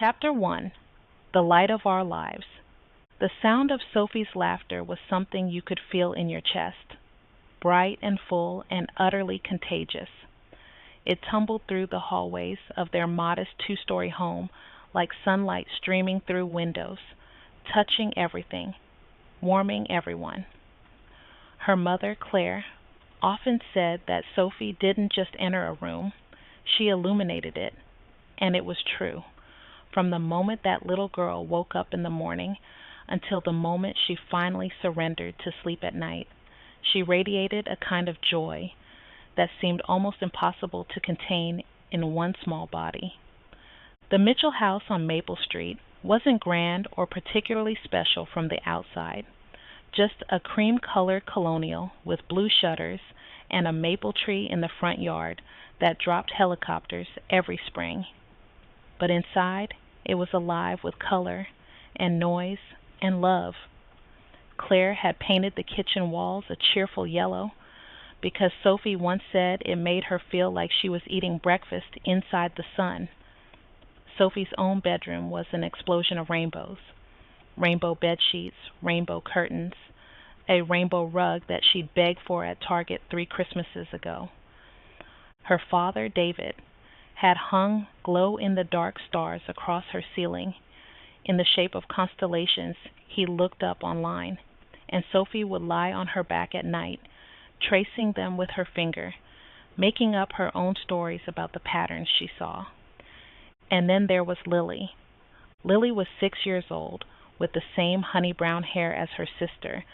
Chapter 1. The Light of Our Lives. The sound of Sophie's laughter was something you could feel in your chest, bright and full and utterly contagious. It tumbled through the hallways of their modest two-story home like sunlight streaming through windows, touching everything, warming everyone. Her mother, Claire, often said that Sophie didn't just enter a room, she illuminated it, and it was true. From the moment that little girl woke up in the morning until the moment she finally surrendered to sleep at night, she radiated a kind of joy that seemed almost impossible to contain in one small body. The Mitchell house on Maple Street wasn't grand or particularly special from the outside, just a cream-colored colonial with blue shutters and a maple tree in the front yard that dropped helicopters every spring. But inside, it was alive with color and noise and love. Claire had painted the kitchen walls a cheerful yellow because Sophie once said it made her feel like she was eating breakfast inside the sun. Sophie's own bedroom was an explosion of rainbows. Rainbow bed sheets, rainbow curtains, a rainbow rug that she'd begged for at Target 3 Christmases ago. Her father, David, had hung glow-in-the-dark stars across her ceiling in the shape of constellations he looked up online, and Sophie would lie on her back at night, tracing them with her finger, making up her own stories about the patterns she saw. And then there was Lily. Lily was 6 years old, with the same honey-brown hair as her sister,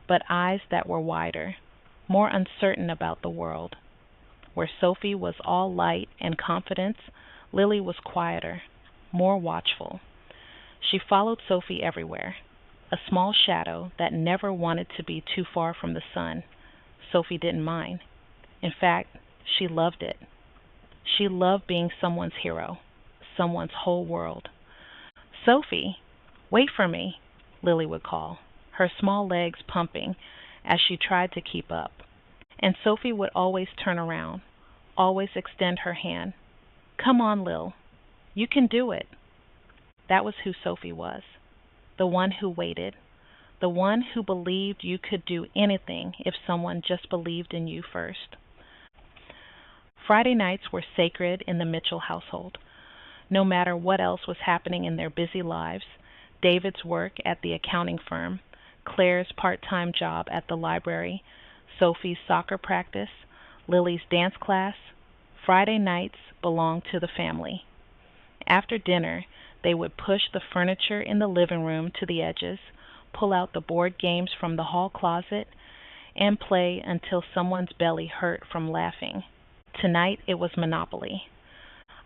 but eyes that were wider, more uncertain about the world. Where Sophie was all light and confidence, Lily was quieter, more watchful. She followed Sophie everywhere, a small shadow that never wanted to be too far from the sun. Sophie didn't mind. In fact, she loved it. She loved being someone's hero, someone's whole world. "Sophie, wait for me," Lily would call, her small legs pumping as she tried to keep up. And Sophie would always turn around, always extend her hand. "Come on, Lil. You can do it." That was who Sophie was, the one who waited, the one who believed you could do anything if someone just believed in you first. Friday nights were sacred in the Mitchell household. No matter what else was happening in their busy lives, David's work at the accounting firm, Claire's part-time job at the library, Sophie's soccer practice, Lily's dance class, Friday nights belonged to the family. After dinner, they would push the furniture in the living room to the edges, pull out the board games from the hall closet, and play until someone's belly hurt from laughing. Tonight it was Monopoly.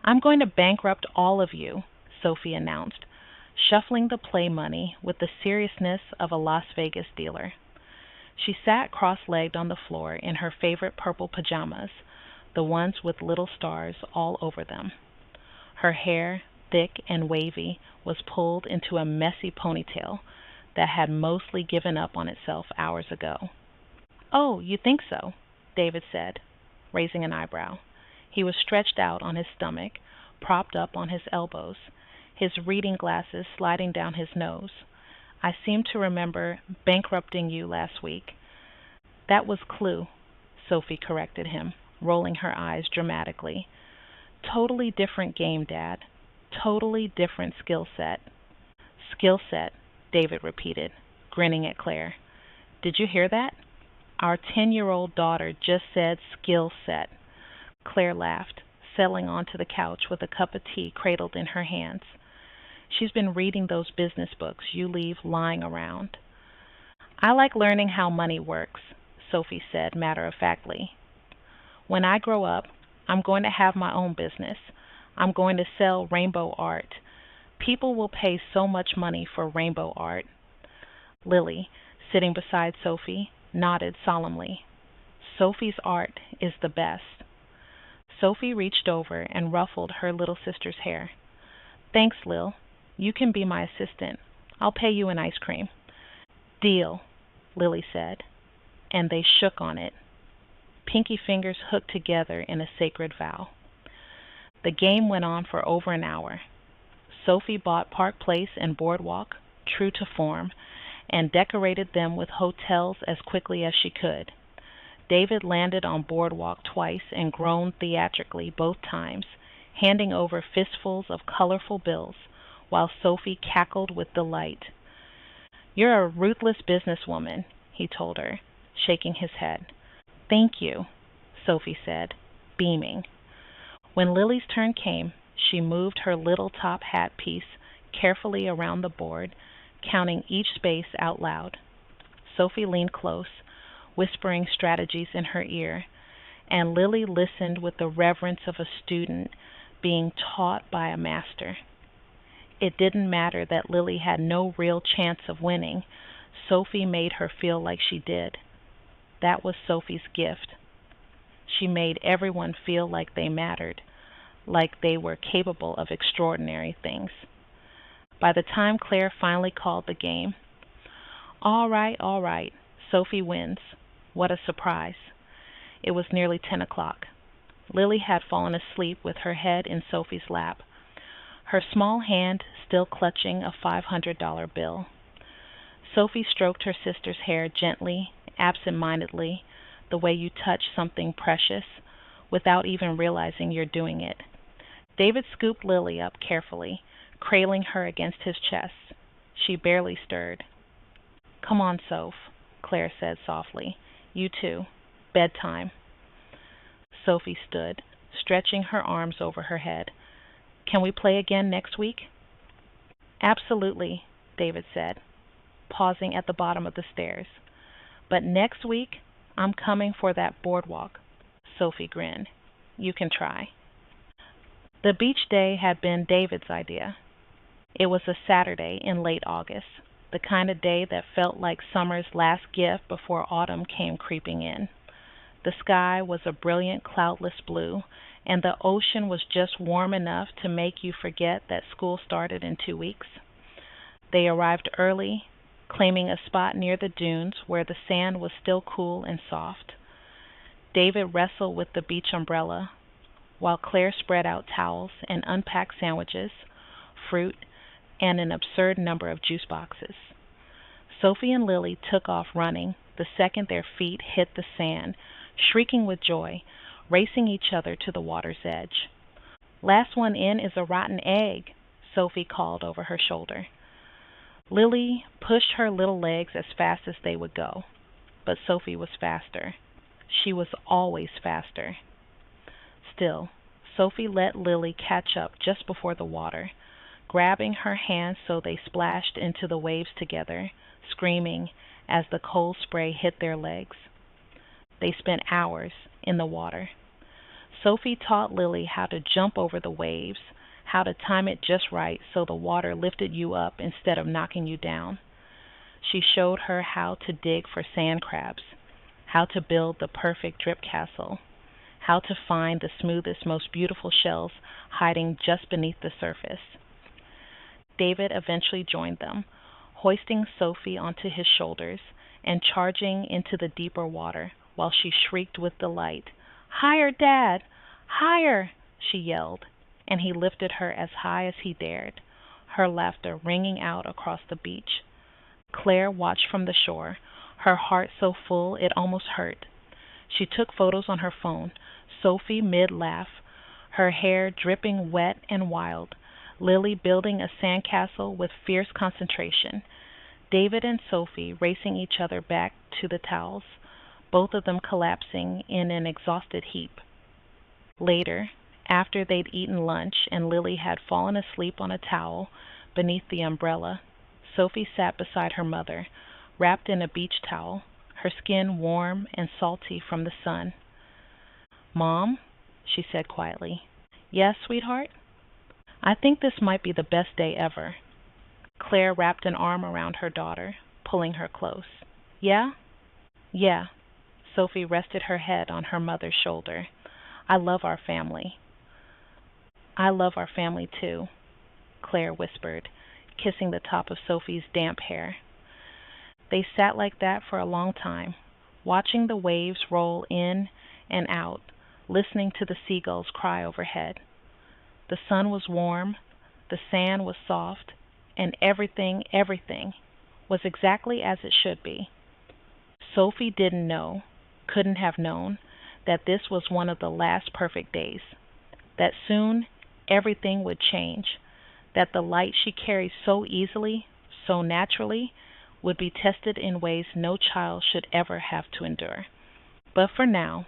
"I'm going to bankrupt all of you," Sophie announced, shuffling the play money with the seriousness of a Las Vegas dealer. She sat cross-legged on the floor in her favorite purple pajamas, the ones with little stars all over them. Her hair, thick and wavy, was pulled into a messy ponytail that had mostly given up on itself hours ago. "Oh, you think so?" David said, raising an eyebrow. He was stretched out on his stomach, propped up on his elbows, his reading glasses sliding down his nose. "I seem to remember bankrupting you last week." "That was Clue," Sophie corrected him, rolling her eyes dramatically. "Totally different game, Dad. Totally different skill set." "Skill set," David repeated, grinning at Claire. "Did you hear that? Our 10-year-old daughter just said skill set." Claire laughed, settling onto the couch with a cup of tea cradled in her hands. "She's been reading those business books you leave lying around." "I like learning how money works," Sophie said matter-of-factly. "When I grow up, I'm going to have my own business. I'm going to sell rainbow art. People will pay so much money for rainbow art." Lily, sitting beside Sophie, nodded solemnly. "Sophie's art is the best." Sophie reached over and ruffled her little sister's hair. "Thanks, Lil. You can be my assistant. I'll pay you in ice cream." "Deal," Lily said, and they shook on it, pinky fingers hooked together in a sacred vow. The game went on for over an hour. Sophie bought Park Place and Boardwalk, true to form, and decorated them with hotels as quickly as she could. David landed on Boardwalk twice and groaned theatrically both times, handing over fistfuls of colorful bills, while Sophie cackled with delight. "You're a ruthless businesswoman," he told her, shaking his head. "Thank you," Sophie said, beaming. When Lily's turn came, she moved her little top hat piece carefully around the board, counting each space out loud. Sophie leaned close, whispering strategies in her ear, and Lily listened with the reverence of a student being taught by a master. It didn't matter that Lily had no real chance of winning. Sophie made her feel like she did. That was Sophie's gift. She made everyone feel like they mattered, like they were capable of extraordinary things. By the time Claire finally called the game, all right, Sophie wins. What a surprise. It was nearly 10 o'clock. Lily had fallen asleep with her head in Sophie's lap, her small hand still clutching a $500 bill. Sophie stroked her sister's hair gently, absent-mindedly, the way you touch something precious, without even realizing you're doing it. David scooped Lily up carefully, cradling her against his chest. She barely stirred. "Come on, Soph," Claire said softly. "You too. Bedtime." Sophie stood, stretching her arms over her head. "Can we play again next week?" "Absolutely," David said, pausing at the bottom of the stairs. "But next week, I'm coming for that boardwalk." Sophie grinned. "You can try." The beach day had been David's idea. It was a Saturday in late August, the kind of day that felt like summer's last gift before autumn came creeping in. The sky was a brilliant cloudless blue, and the ocean was just warm enough to make you forget that school started in 2 weeks. They arrived early, claiming a spot near the dunes where the sand was still cool and soft. David wrestled with the beach umbrella, while Claire spread out towels and unpacked sandwiches, fruit, and an absurd number of juice boxes. Sophie and Lily took off running the second their feet hit the sand, shrieking with joy, racing each other to the water's edge. "Last one in is a rotten egg," Sophie called over her shoulder. Lily pushed her little legs as fast as they would go, but Sophie was faster. She was always faster. Still, Sophie let Lily catch up just before the water, grabbing her hands so they splashed into the waves together, screaming as the cold spray hit their legs. They spent hours in the water. Sophie taught Lily how to jump over the waves, how to time it just right so the water lifted you up instead of knocking you down. She showed her how to dig for sand crabs, how to build the perfect drip castle, how to find the smoothest, most beautiful shells hiding just beneath the surface. David eventually joined them, hoisting Sophie onto his shoulders and charging into the deeper water while she shrieked with delight. "Higher, Dad! Higher!" she yelled, and he lifted her as high as he dared, her laughter ringing out across the beach. Claire watched from the shore, her heart so full it almost hurt. She took photos on her phone, Sophie mid-laugh, her hair dripping wet and wild, Lily building a sandcastle with fierce concentration, David and Sophie racing each other back to the towels, both of them collapsing in an exhausted heap. Later, after they'd eaten lunch and Lily had fallen asleep on a towel beneath the umbrella, Sophie sat beside her mother, wrapped in a beach towel, her skin warm and salty from the sun. "Mom," she said quietly. "Yes, sweetheart?" "I think this might be the best day ever." Claire wrapped an arm around her daughter, pulling her close. "Yeah?" "Yeah." Sophie rested her head on her mother's shoulder. "I love our family." "I love our family too," Claire whispered, kissing the top of Sophie's damp hair. They sat like that for a long time, watching the waves roll in and out, listening to the seagulls cry overhead. The sun was warm, The sand was soft, and everything was exactly as it should be. Sophie didn't know, couldn't have known, that this was one of the last perfect days, that soon everything would change, that the light she carried so easily, so naturally, would be tested in ways no child should ever have to endure. But for now,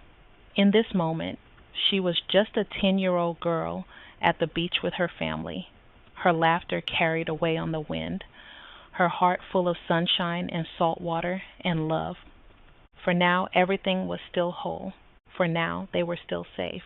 in this moment, she was just a 10-year-old girl at the beach with her family, her laughter carried away on the wind, her heart full of sunshine and salt water and love. For now, everything was still whole. For now, they were still safe.